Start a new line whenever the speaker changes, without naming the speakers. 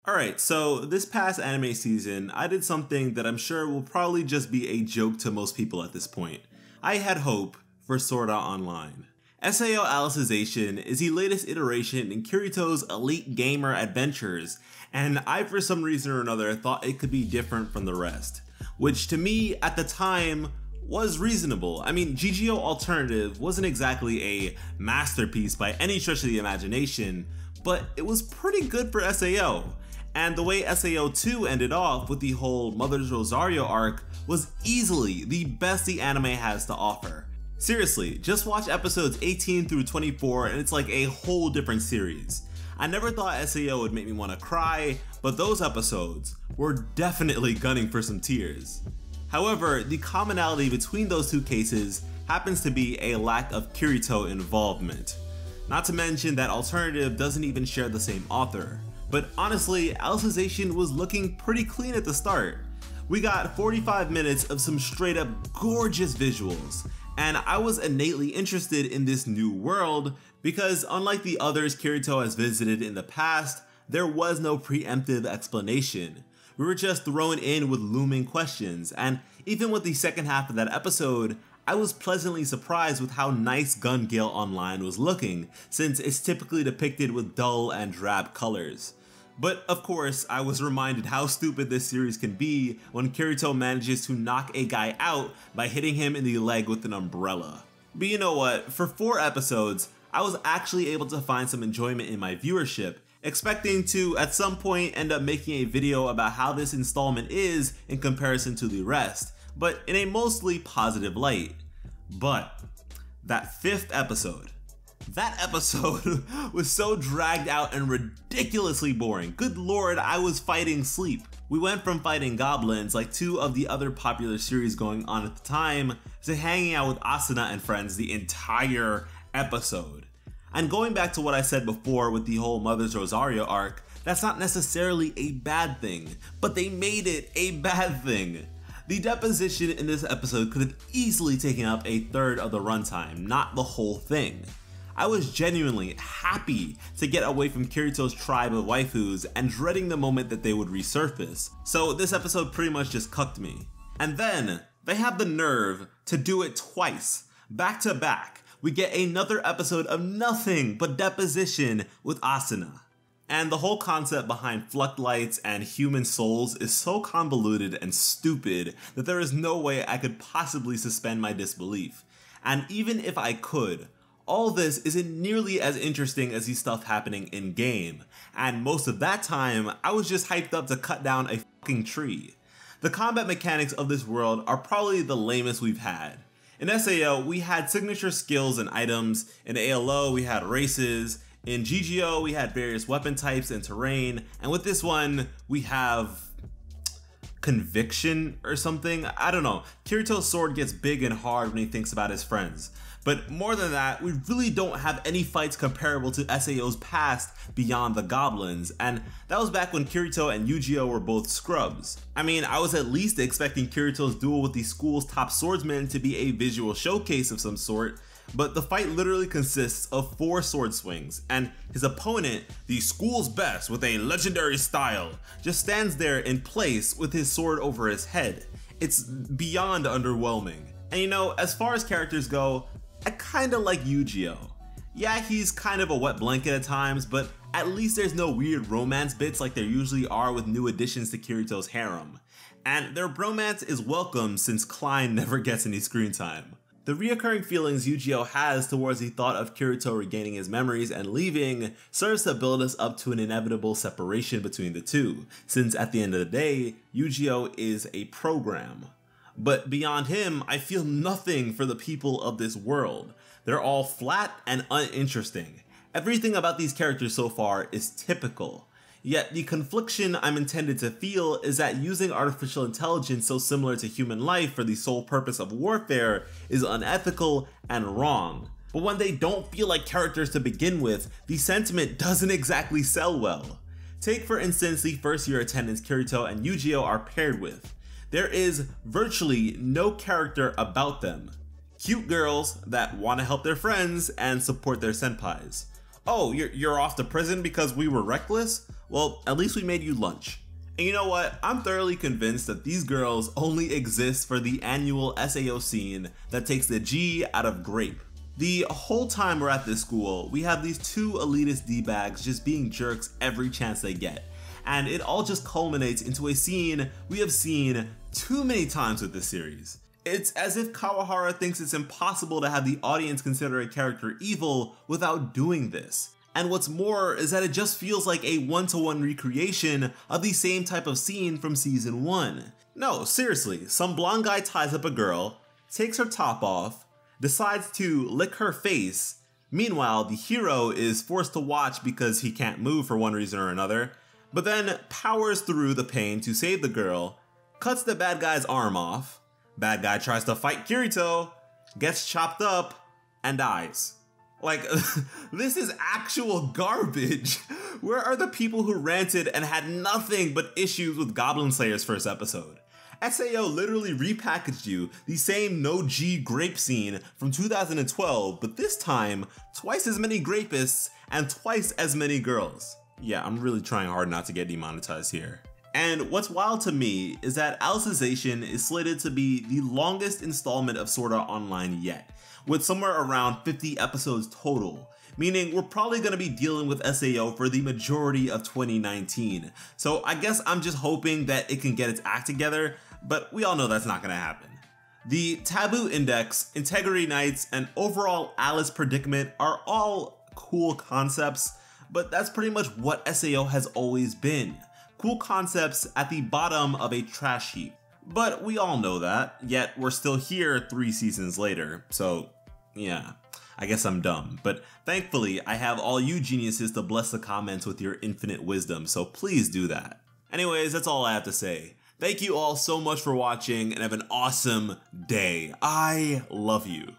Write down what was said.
Alright, so this past anime season, I did something that I'm sure will probably just be a joke to most people at this point. I had hope for Sword Art Online. SAO Alicization is the latest iteration in Kirito's elite gamer adventures, and I for some reason or another thought it could be different from the rest. Which to me, at the time, was reasonable. I mean, GGO Alternative wasn't exactly a masterpiece by any stretch of the imagination, but it was pretty good for SAO. And the way SAO 2 ended off with the whole Mother's Rosario arc was easily the best the anime has to offer. Seriously, just watch episodes 18 through 24 and it's like a whole different series. I never thought SAO would make me want to cry, but those episodes were definitely gunning for some tears. However, the commonality between those two cases happens to be a lack of Kirito involvement. Not to mention that Alternative doesn't even share the same author. But honestly, Alicization was looking pretty clean at the start. We got 45 minutes of some straight up gorgeous visuals, and I was innately interested in this new world because unlike the others Kirito has visited in the past, there was no preemptive explanation. We were just thrown in with looming questions, and even with the second half of that episode, I was pleasantly surprised with how nice Gun Gale Online was looking, since it's typically depicted with dull and drab colors. But of course, I was reminded how stupid this series can be when Kirito manages to knock a guy out by hitting him in the leg with an umbrella. But you know what, for 4 episodes, I was actually able to find some enjoyment in my viewership, expecting to at some point end up making a video about how this installment is in comparison to the rest, but in a mostly positive light. But that 5th episode, that episode was so dragged out and ridiculously boring. Good lord, I was fighting sleep. We went from fighting goblins like 2 of the other popular series going on at the time to hanging out with Asuna and friends the entire episode. And going back to what I said before with the whole Mother's Rosario arc, that's not necessarily a bad thing, but they made it a bad thing. The deposition in this episode could have easily taken up a third of the runtime, not the whole thing. I was genuinely happy to get away from Kirito's tribe of waifus and dreading the moment that they would resurface, so this episode pretty much just cucked me. And then, they have the nerve to do it twice, back to back. We get another episode of nothing but deposition with Asuna. And the whole concept behind Fluct Lights and human souls is so convoluted and stupid that there is no way I could possibly suspend my disbelief. And even if I could, all this isn't nearly as interesting as the stuff happening in-game, and most of that time, I was just hyped up to cut down a fucking tree. The combat mechanics of this world are probably the lamest we've had. In SAO, we had signature skills and items, in ALO we had races, in GGO we had various weapon types and terrain, and with this one, we have conviction or something? I don't know. Kirito's sword gets big and hard when he thinks about his friends. But more than that, we really don't have any fights comparable to SAO's past beyond the goblins, and that was back when Kirito and Yu-Gi-Oh were both scrubs. I mean, I was at least expecting Kirito's duel with the school's top swordsman to be a visual showcase of some sort, but the fight literally consists of 4 sword swings, and his opponent, the school's best with a legendary style, just stands there in place with his sword over his head. It's beyond underwhelming. And you know, as far as characters go, I kinda like Yu-Gi-Oh. Yeah, he's kind of a wet blanket at times, but at least there's no weird romance bits like there usually are with new additions to Kirito's harem. And their bromance is welcome since Klein never gets any screen time. The reoccurring feelings Yu-Gi-Oh has towards the thought of Kirito regaining his memories and leaving serves to build us up to an inevitable separation between the two, since at the end of the day, Yu-Gi-Oh is a program. But beyond him, I feel nothing for the people of this world. They're all flat and uninteresting. Everything about these characters so far is typical. Yet the confliction I'm intended to feel is that using artificial intelligence so similar to human life for the sole purpose of warfare is unethical and wrong. But when they don't feel like characters to begin with, the sentiment doesn't exactly sell well. Take for instance the first year attendants Kirito and Yu-Gi-Oh are paired with. There is virtually no character about them. Cute girls that want to help their friends and support their senpais. Oh, you're off to prison because we were reckless? Well, at least we made you lunch. And you know what? I'm thoroughly convinced that these girls only exist for the annual SAO scene that takes the G out of grape. The whole time we're at this school, we have these two elitist D-bags just being jerks every chance they get. And it all just culminates into a scene we have seen too many times with this series. It's as if Kawahara thinks it's impossible to have the audience consider a character evil without doing this. And what's more is that it just feels like a one-to-one recreation of the same type of scene from season 1. No, seriously, some blonde guy ties up a girl, takes her top off, decides to lick her face. Meanwhile, the hero is forced to watch because he can't move for one reason or another, but then powers through the pain to save the girl, cuts the bad guy's arm off, bad guy tries to fight Kirito, gets chopped up, and dies. Like, this is actual garbage. Where are the people who ranted and had nothing but issues with Goblin Slayer's first episode? SAO literally repackaged you the same no G grape scene from 2012, but this time, twice as many grapists and twice as many girls. Yeah, I'm really trying hard not to get demonetized here. And what's wild to me is that Alicization is slated to be the longest installment of Sword Art Online yet, with somewhere around 50 episodes total, meaning we're probably going to be dealing with SAO for the majority of 2019. So I guess I'm just hoping that it can get its act together, but we all know that's not going to happen. The Taboo Index, Integrity Knights, and overall Alice Predicament are all cool concepts, but that's pretty much what SAO has always been. Cool concepts at the bottom of a trash heap. But we all know that, yet we're still here 3 seasons later, so yeah, I guess I'm dumb. But thankfully, I have all you geniuses to bless the comments with your infinite wisdom, so please do that. Anyways, that's all I have to say. Thank you all so much for watching and have an awesome day. I love you.